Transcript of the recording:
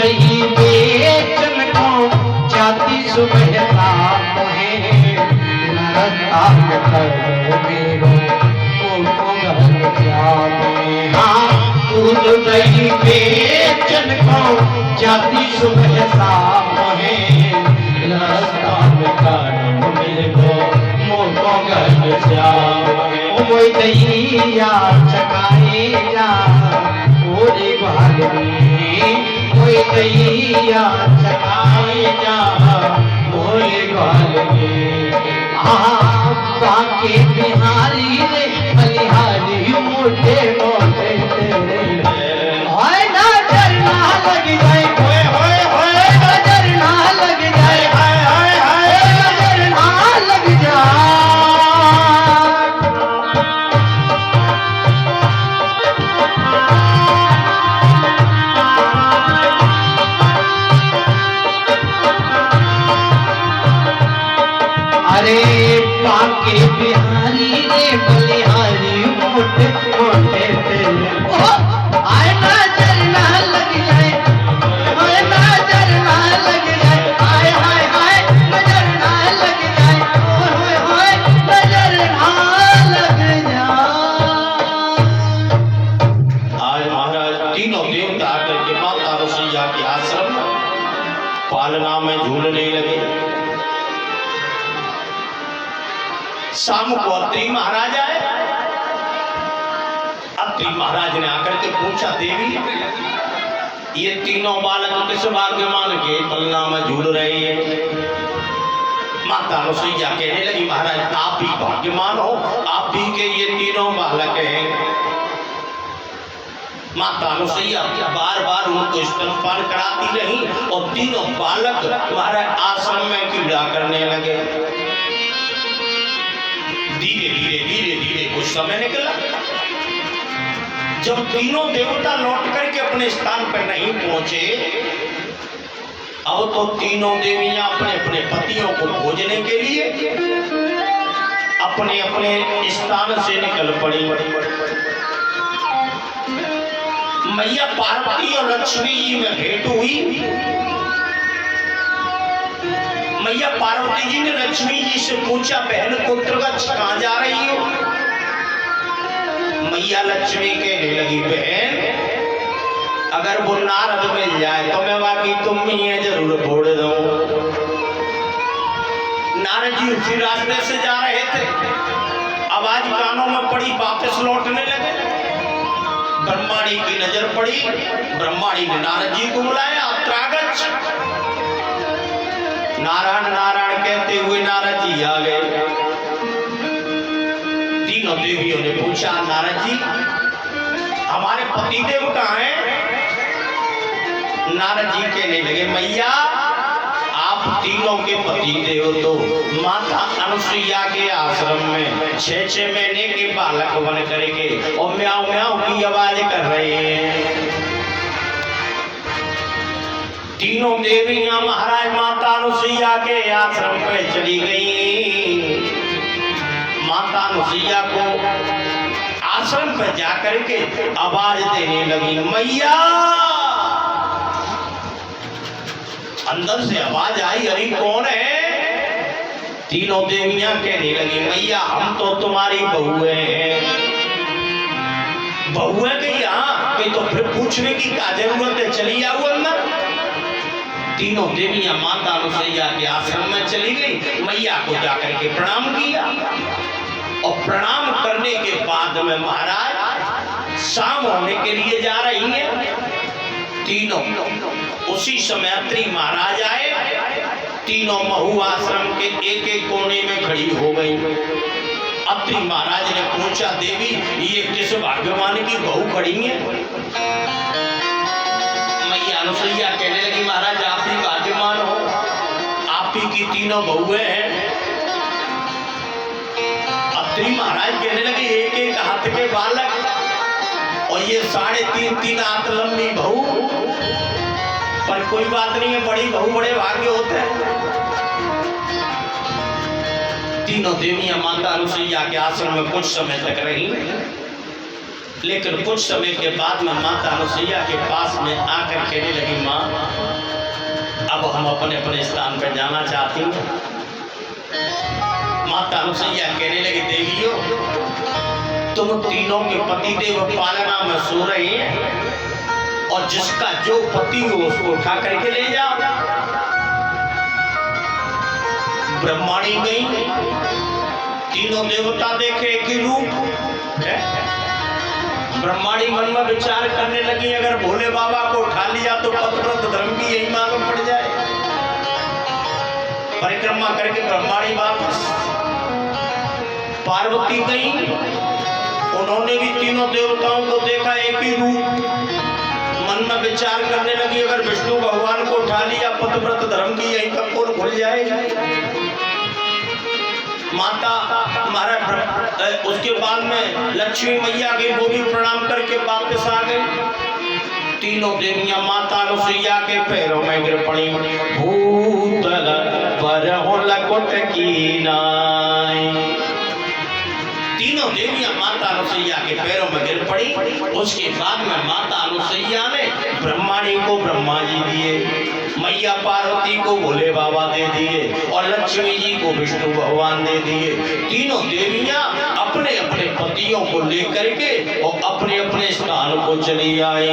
दही बेचन को जाती सुबह शाम है नरकाम कर मेरो को घर जावे। हाँ दूध दही बेचन को जाती सुबह शाम है नरकाम कर मेरो को घर जावे। वो दहिया चकाए जा ओरे बालनी कोई दैया चकाए जा मोरे बालनी। बाके बिहारी रे बलिहारी मोटे मोटे तेरे नजर ना लग जाए नजर ना लग जाए नजर ना लग जाए। अरे बाके बिहारी रे बलिहारी मोटे मोटे तेरे आए नजर ना लग जाए नजर ना लग जाए हाय हाय हाय नजर ना लग जाए होए नजर ना लग जाए। आज महाराज तीनों देवता आकर के माता रसैया के आश्रम पालना में झूलने लगे। शाम को अत्रि महाराज आए। अत्रि महाराज ने आकर के पूछा देवी ये तीनों बालक किस भाग्यमान के पलना में झूल रहे हैं। माता रसैया कहने लगी महाराज आप ही भाग्यमान हो आप ही के ये तीनों बालक हैं। माता रसैया बार बार उनको स्तनपान कराती रही और तीनों बालक महाराज आश्रम में कीड़ा करने लगे। धीरे धीरे धीरे धीरे कुछ समय निकला। जब तीनों देवता लौट करके अपने स्थान पर नहीं पहुंचे अब तो तीनों देवियां अपने अपने पतियों को खोजने के लिए अपने अपने स्थान से निकल पड़ी। मैया पार्वती और लक्ष्मी जी में भेंट हुई। मैया पार्वती जी ने लक्ष्मी जी से पूछा बहन पुत्रगच्छ कहां जा रही हो। मैया लक्ष्मी कहने लगी बहन अगर वो नारद मिल जाए तो मैं बाकी तुम ही है जरूर फोड़ दूं। नारद जी उसी रास्ते से जा रहे थे। आवाज कानों में पड़ी वापस लौटने लगे। ब्रह्माणी की नजर पड़ी। ब्रह्माणी ने नारद जी को बुलाया त्रागच्छ। नारायण नारायण कहते हुए नारद जी आ गए। तीनों देवियों ने पूछा नारद जी हमारे पतिदेव कहाँ हैं। नारद जी कहने लगे मैया आप तीनों के पतिदेव तो माता अनुसुईया के आश्रम में 6-6 महीने के बालक बन करके और म्याऊ म्याऊ की आवाज कर रहे हैं। तीनों देवियां महाराज माता अनुसुईया के आश्रम पे चली गई। माता अनुसुईया को आश्रम पर जाकर के आवाज देने लगी मैया। अंदर से आवाज आई अरे कौन है। तीनों देवियां कहने लगी मैया हम तो तुम्हारी बहुएं हैं। बहुएं गई यहाँ कि तो फिर पूछने की क्या जरूरत है चली आओ अंदर। तीनों देवियां माता अनुसुईया के आश्रम में चली गई। मैया को जाकर के प्रणाम किया और प्रणाम करने के बाद में महाराज शाम होने के लिए जा रही है। तीनों उसी समय अत्रि महाराज आए। तीनों महू आश्रम के एक एक कोने में खड़ी हो गई। अत्रि महाराज ने पूछा देवी ये किस भाग्यवान की बहू खड़ी है। मैया अनुसुईया कहने लगी महाराज आप ही भाग्यवान हो आप ही की तीनों बहुएं हैं। अत्रि महाराज कहने लगे एक एक हाथ के बालक और ये 3.5 हाथ लंबी बहू। पर कोई बात नहीं है बड़ी बहू बड़े भाग्य होते हैं। तीनों देवियां माता अनुसुईया के आश्रम में कुछ समय तक रही। लेकिन कुछ समय के बाद में माता अनुसुईया के पास में आकर कहने लगी, माँ अब हम अपने अपने स्थान पर जाना चाहती हैं। माता अनुसुईया कहने लगी, देवियों तुम तीनों के पतिदेव पालना में सो रहे हैं और जिसका जो पति हो उसको उठा करके ले जाओ। ब्रह्माणी गई, तीनों देवता देखे एक ही रूप है। ब्रह्माणी मन में विचार करने लगी, अगर भोले बाबा को उठा लिया तो पतिव्रत धर्म की यही मालूम पड़ जाए। परिक्रमा करके ब्रह्माणी वापस पार्वती गई, उन्होंने भी तीनों देवताओं को देखा एक ही रूप। मन में विचार करने लगी, अगर विष्णु भगवान को उठा लिया पतिव्रत धर्म की यही का पोल खुल जाएगा। माता महाराज उसके बाद में लक्ष्मी मैया के वो भी प्रणाम करके वापस आ गई। तीनों देवियां माता अनुसुईया के पैरों में गिर पड़ी। भूतल पर हो लकुट की नाई, तीनों देवियां माता अनुसुईया के पैरों में गिर पड़ी। उसके बाद में माता अनुसुईया ने ब्रह्माणी को ब्रह्मा जी दिए, मैया पार्वती को भोले बाबा दे दिए और लक्ष्मी जी को विष्णु भगवान दे दिए। तीनों देवियां अपने अपने पतियों को लेकर के और अपने अपने स्थान को चली आई।